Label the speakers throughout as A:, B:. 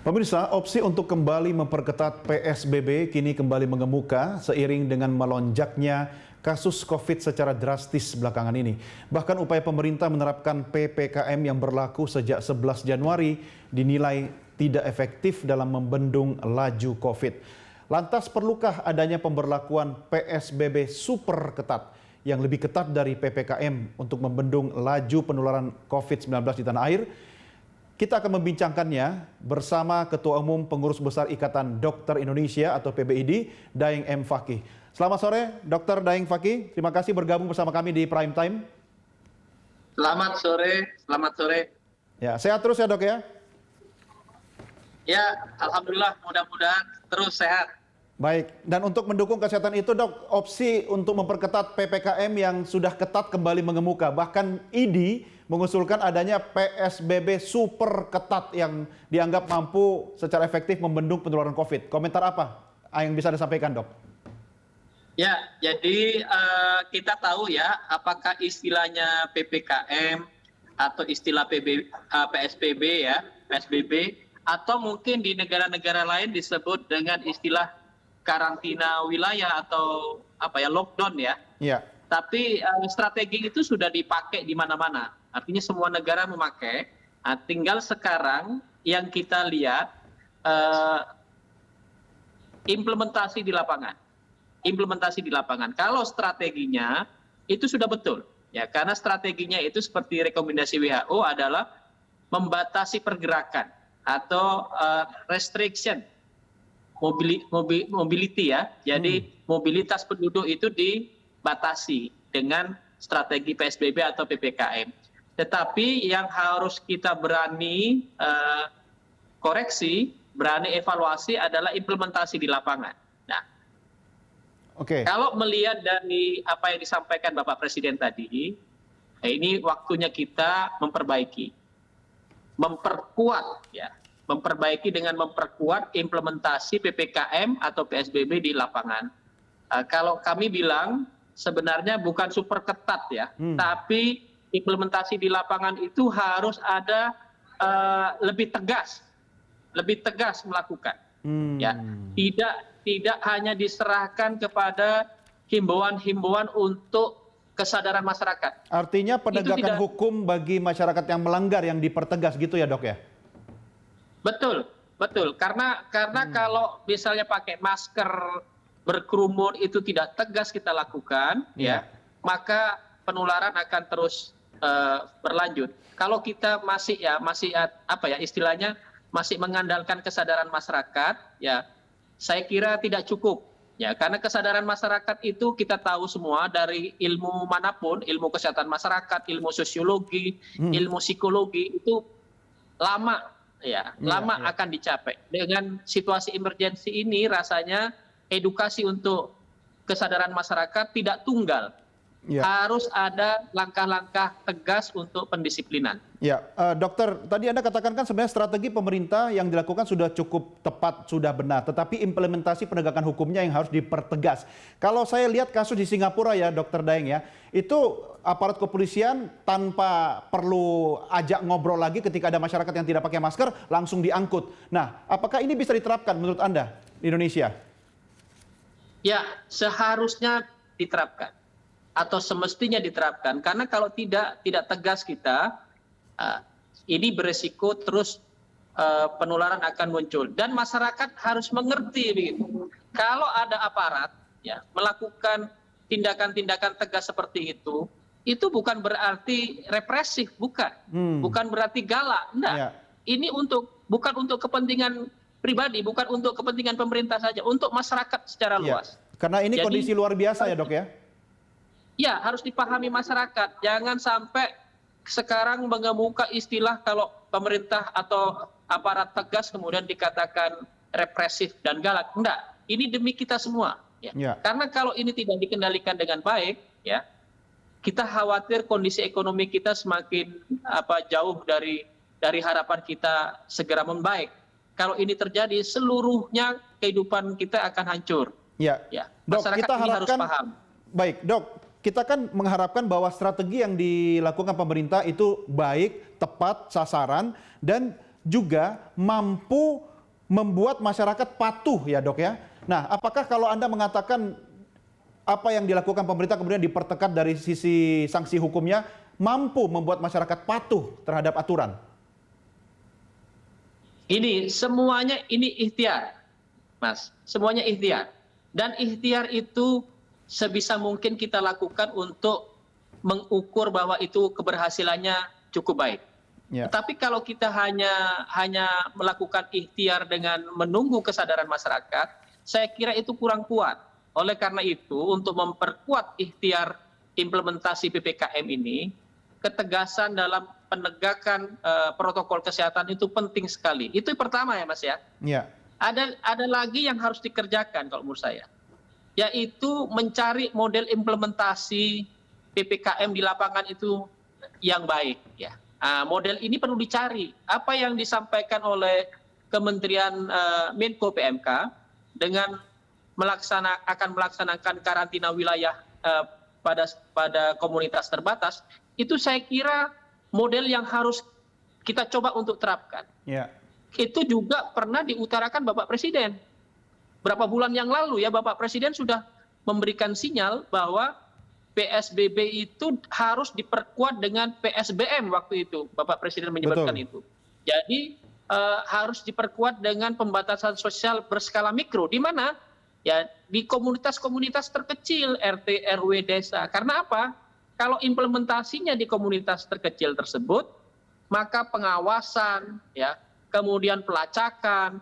A: Pemirsa, opsi untuk kembali memperketat PSBB kini kembali mengemuka seiring dengan melonjaknya kasus COVID secara drastis belakangan ini. Bahkan upaya pemerintah menerapkan PPKM yang berlaku sejak 11 Januari dinilai tidak efektif dalam membendung laju COVID. Lantas perlukah adanya pemberlakuan PSBB super ketat yang lebih ketat dari PPKM untuk membendung laju penularan COVID-19 di tanah air? Kita akan membincangkannya bersama Ketua Umum Pengurus Besar Ikatan Dokter Indonesia atau PBID, Daeng M. Fakih. Selamat sore, Dr. Daeng Fakih. Terima kasih bergabung bersama kami di Prime Time.
B: Selamat sore.
A: Ya, sehat terus ya dok ya?
B: Ya, alhamdulillah, mudah-mudahan terus sehat.
A: Baik, dan untuk mendukung kesehatan itu dok, opsi untuk memperketat PPKM yang sudah ketat kembali mengemuka. Bahkan ID mengusulkan adanya PSBB super ketat yang dianggap mampu secara efektif membendung penularan COVID. Komentar apa yang bisa disampaikan dok?
B: Ya, jadi kita tahu ya, apakah istilahnya PPKM atau istilah PSBB ya, PSBB, atau mungkin di negara-negara lain disebut dengan istilah karantina wilayah atau lockdown ya.
A: Iya.
B: Tapi strategi itu sudah dipakai di mana-mana. Artinya semua negara memakai. Nah, tinggal sekarang yang kita lihat implementasi di lapangan. Kalau strateginya itu sudah betul, ya karena strateginya itu seperti rekomendasi WHO adalah membatasi pergerakan atau restriction mobility ya. Jadi mobilitas penduduk itu dibatasi dengan strategi PSBB atau PPKM. Tetapi yang harus kita berani koreksi, berani evaluasi adalah implementasi di lapangan. Nah, kalau melihat dari apa yang disampaikan Bapak Presiden tadi, ini waktunya kita memperkuat ya. Memperbaiki dengan memperkuat implementasi PPKM atau PSBB di lapangan. Kalau kami bilang sebenarnya bukan super ketat ya, tapi implementasi di lapangan itu harus ada lebih tegas melakukan. Ya, tidak hanya diserahkan kepada himbauan-himbauan untuk kesadaran masyarakat.
A: Artinya penegakan hukum bagi masyarakat yang melanggar yang dipertegas gitu ya dok ya?
B: Betul. Karena kalau misalnya pakai masker, berkerumun itu tidak tegas kita lakukan, ya, maka penularan akan terus berlanjut. Kalau kita masih istilahnya masih mengandalkan kesadaran masyarakat, ya, saya kira tidak cukup. Ya, karena kesadaran masyarakat itu kita tahu semua dari ilmu manapun, ilmu kesehatan masyarakat, ilmu sosiologi, ilmu psikologi itu lama akan dicapai. Dengan situasi emergensi ini rasanya edukasi untuk kesadaran masyarakat tidak tunggal. Harus ada langkah-langkah tegas untuk pendisiplinan.
A: Ya, dokter, tadi Anda katakan kan sebenarnya strategi pemerintah yang dilakukan sudah cukup tepat, sudah benar. Tetapi implementasi penegakan hukumnya yang harus dipertegas. Kalau saya lihat kasus di Singapura ya, dokter Daeng ya, itu aparat kepolisian tanpa perlu ajak ngobrol lagi ketika ada masyarakat yang tidak pakai masker, langsung diangkut. Nah, apakah ini bisa diterapkan menurut Anda di Indonesia?
B: Ya, seharusnya diterapkan. Atau semestinya diterapkan. Karena kalau tidak tegas kita, ini beresiko terus penularan akan muncul. Dan masyarakat harus mengerti begitu. Kalau ada aparat ya melakukan tindakan-tindakan tegas seperti itu bukan berarti represif, bukan berarti galak, enggak. Ini bukan untuk kepentingan pribadi, bukan untuk kepentingan pemerintah saja, untuk masyarakat secara luas.
A: Karena ini kondisi luar biasa ya dok ya?
B: Ya, harus dipahami masyarakat. Jangan sampai sekarang mengemuka istilah kalau pemerintah atau aparat tegas kemudian dikatakan represif dan galak. Enggak, ini demi kita semua. Ya. Karena kalau ini tidak dikendalikan dengan baik, ya, kita khawatir kondisi ekonomi kita semakin jauh dari harapan kita segera membaik. Kalau ini terjadi, seluruhnya kehidupan kita akan hancur.
A: Ya. Dok,
B: masyarakat
A: kita
B: ini harus paham.
A: Baik, dok. Kita kan mengharapkan bahwa strategi yang dilakukan pemerintah itu baik, tepat sasaran, dan juga mampu membuat masyarakat patuh ya dok ya. Nah, apakah kalau Anda mengatakan apa yang dilakukan pemerintah kemudian dipertekat dari sisi sanksi hukumnya mampu membuat masyarakat patuh terhadap aturan?
B: Ini semuanya ini ikhtiar, Mas. Semuanya ikhtiar. Dan ikhtiar itu sebisa mungkin kita lakukan untuk mengukur bahwa itu keberhasilannya cukup baik.
A: Ya.
B: Tapi kalau kita hanya melakukan ikhtiar dengan menunggu kesadaran masyarakat, saya kira itu kurang kuat. Oleh karena itu, untuk memperkuat ikhtiar implementasi PPKM ini, ketegasan dalam penegakan protokol kesehatan itu penting sekali. Itu pertama ya Mas ya.
A: Ya.
B: Ada lagi yang harus dikerjakan kalau menurut saya, yaitu mencari model implementasi PPKM di lapangan itu yang baik ya. Model ini perlu dicari. Apa yang disampaikan oleh Kementerian Menko PMK dengan akan melaksanakan karantina wilayah pada komunitas terbatas, itu saya kira model yang harus kita coba untuk terapkan.
A: Ya.
B: Itu juga pernah diutarakan Bapak Presiden. Berapa bulan yang lalu ya Bapak Presiden sudah memberikan sinyal bahwa PSBB itu harus diperkuat dengan PSBM waktu itu. Bapak Presiden menyebutkan itu. Jadi harus diperkuat dengan pembatasan sosial berskala mikro. Di mana? Ya di komunitas-komunitas terkecil, RT, RW, desa. Karena apa? Kalau implementasinya di komunitas terkecil tersebut, maka pengawasan, ya, kemudian pelacakan,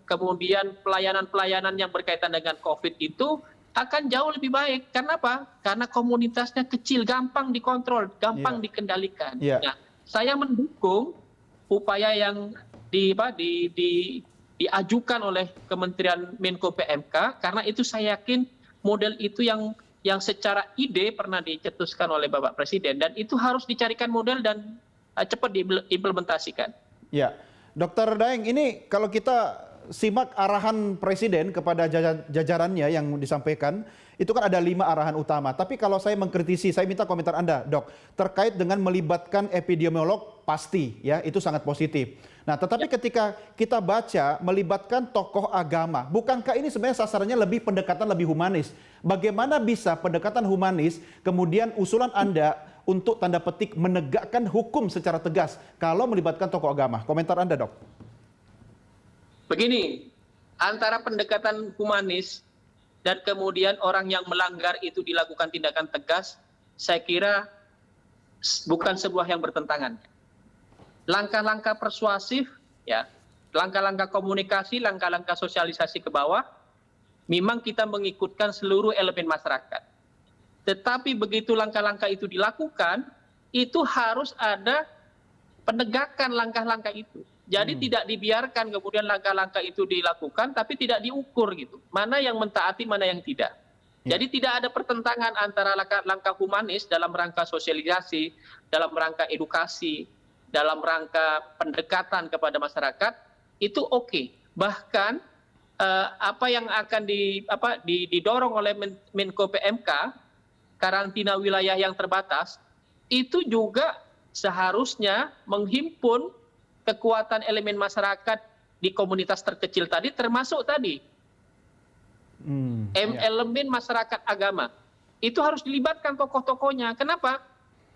B: kemudian pelayanan-pelayanan yang berkaitan dengan COVID itu akan jauh lebih baik. Karena apa? Karena komunitasnya kecil, gampang dikontrol, gampang dikendalikan. Nah, saya mendukung upaya yang diajukan oleh Kementerian Menko PMK, karena itu saya yakin model itu yang secara ide pernah dicetuskan oleh Bapak Presiden, dan itu harus dicarikan model dan cepat diimplementasikan.
A: Ya, Dr. Daeng, ini kalau kita simak arahan Presiden kepada jajarannya yang disampaikan, itu kan ada 5 arahan utama. Tapi kalau saya mengkritisi, saya minta komentar Anda, Dok, terkait dengan melibatkan epidemiolog, pasti ya, itu sangat positif. Nah, tetapi ketika kita baca melibatkan tokoh agama, bukankah ini sebenarnya sasarannya lebih pendekatan lebih humanis? Bagaimana bisa pendekatan humanis, kemudian usulan Anda untuk tanda petik menegakkan hukum secara tegas kalau melibatkan tokoh agama? Komentar Anda, Dok.
B: Begini, antara pendekatan humanis dan kemudian orang yang melanggar itu dilakukan tindakan tegas, saya kira bukan sebuah yang bertentangan. Langkah-langkah persuasif, ya, langkah-langkah komunikasi, langkah-langkah sosialisasi ke bawah, memang kita mengikutkan seluruh elemen masyarakat. Tetapi begitu langkah-langkah itu dilakukan, itu harus ada penegakan langkah-langkah itu. Jadi tidak dibiarkan kemudian langkah-langkah itu dilakukan, tapi tidak diukur gitu. Mana yang mentaati, mana yang tidak. Jadi tidak ada pertentangan antara langkah humanis dalam rangka sosialisasi, dalam rangka edukasi, dalam rangka pendekatan kepada masyarakat, itu oke. Bahkan apa yang akan didorong oleh Menko PMK, karantina wilayah yang terbatas, itu juga seharusnya menghimpun kekuatan elemen masyarakat di komunitas terkecil tadi, termasuk tadi elemen masyarakat agama. Itu harus dilibatkan tokoh-tokohnya. Kenapa?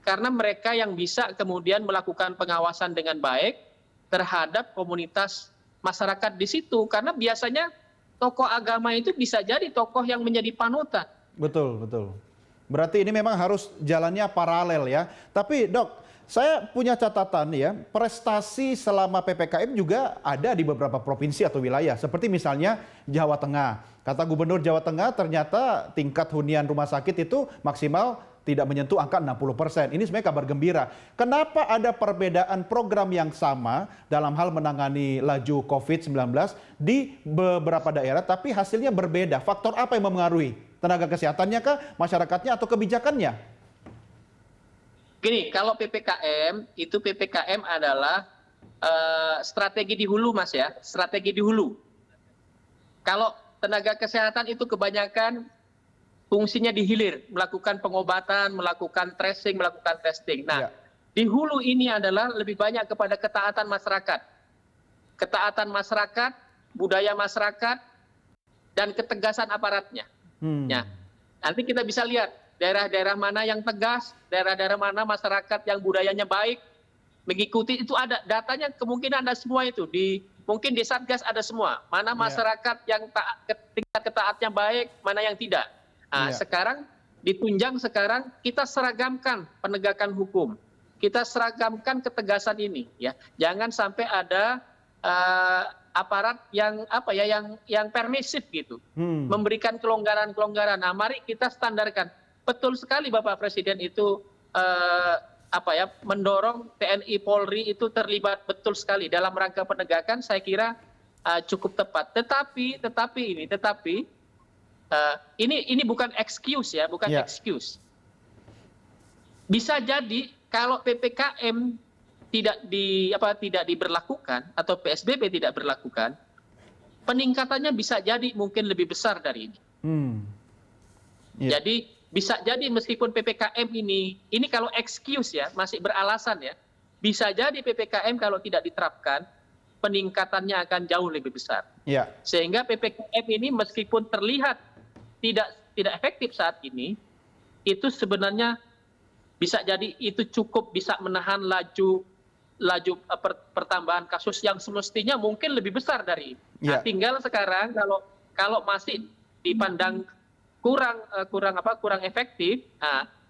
B: Karena mereka yang bisa kemudian melakukan pengawasan dengan baik terhadap komunitas masyarakat di situ. Karena biasanya tokoh agama itu bisa jadi tokoh yang menjadi panutan.
A: Betul, betul. Berarti ini memang harus jalannya paralel ya. Tapi Dok, saya punya catatan ya, prestasi selama PPKM juga ada di beberapa provinsi atau wilayah. Seperti misalnya Jawa Tengah. Kata Gubernur Jawa Tengah, ternyata tingkat hunian rumah sakit itu maksimal tidak menyentuh angka 60%. Ini sebenarnya kabar gembira. Kenapa ada perbedaan program yang sama dalam hal menangani laju COVID-19 di beberapa daerah, tapi hasilnya berbeda? Faktor apa yang mempengaruhi? Tenaga kesehatannya kah, masyarakatnya, atau kebijakannya?
B: Gini, kalau PPKM, itu PPKM adalah strategi di hulu, Mas ya, strategi di hulu. Kalau tenaga kesehatan itu kebanyakan fungsinya di hilir, melakukan pengobatan, melakukan tracing, melakukan testing. Nah, di hulu ini adalah lebih banyak kepada ketaatan masyarakat. Ketaatan masyarakat budaya masyarakat, dan ketegasan aparatnya. Ya. Nanti kita bisa lihat daerah-daerah mana yang tegas, daerah-daerah mana masyarakat yang budayanya baik, mengikuti itu ada datanya, kemungkinan ada semua itu mungkin di Satgas ada semua. Mana masyarakat yang tingkat ketaatnya baik, mana yang tidak. Nah, sekarang ditunjang sekarang kita seragamkan penegakan hukum, kita seragamkan ketegasan ini, ya. Jangan sampai ada aparat yang yang permisif gitu, memberikan kelonggaran-kelonggaran. Nah, mari kita standarkan. Betul sekali Bapak Presiden itu mendorong TNI Polri itu terlibat betul sekali dalam rangka penegakan. Saya kira cukup tepat. Tetapi ini bukan excuse ya, bukan excuse. Bisa jadi kalau PPKM tidak diberlakukan atau PSBB tidak berlakukan, peningkatannya bisa jadi mungkin lebih besar dari ini. Jadi bisa jadi meskipun PPKM ini kalau excuse ya, masih beralasan ya, bisa jadi PPKM kalau tidak diterapkan, peningkatannya akan jauh lebih besar. Sehingga PPKM ini meskipun terlihat tidak efektif saat ini, itu sebenarnya bisa jadi itu cukup bisa menahan laju pertambahan kasus yang semestinya mungkin lebih besar dari ini. Nah, tinggal sekarang kalau masih dipandang kurang efektif,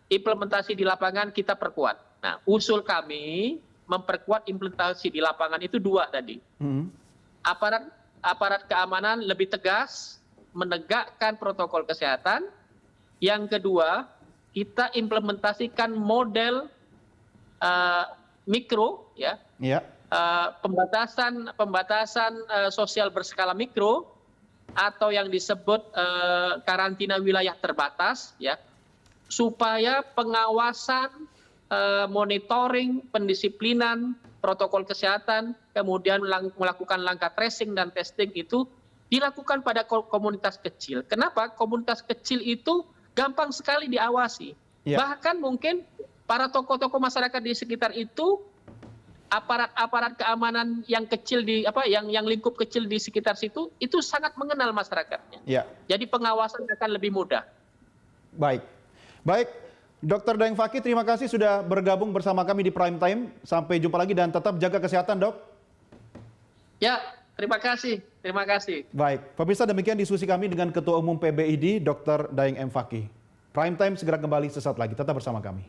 B: implementasi di lapangan kita perkuat. Nah, usul kami memperkuat implementasi di lapangan itu dua tadi. Aparat keamanan lebih tegas menegakkan protokol kesehatan. Yang kedua, kita implementasikan model mikro, ya, pembatasan sosial berskala mikro atau yang disebut karantina wilayah terbatas, ya, supaya pengawasan, monitoring, pendisiplinan, protokol kesehatan, kemudian melakukan langkah tracing dan testing itu dilakukan pada komunitas kecil. Kenapa? Komunitas kecil itu gampang sekali diawasi. Bahkan mungkin para tokoh-tokoh masyarakat di sekitar itu, aparat keamanan yang kecil yang lingkup kecil di sekitar situ itu sangat mengenal masyarakatnya. Jadi pengawasan akan lebih mudah. Baik,
A: Dr. Daeng Fakih, terima kasih sudah bergabung bersama kami di Prime Time. Sampai jumpa lagi dan tetap jaga kesehatan, Dok.
B: Ya, terima kasih.
A: Baik, pemirsa, demikian diskusi kami dengan Ketua Umum PBID, Dr. Daeng M. Fakih. Prime Time segera kembali sesaat lagi. Tetap bersama kami.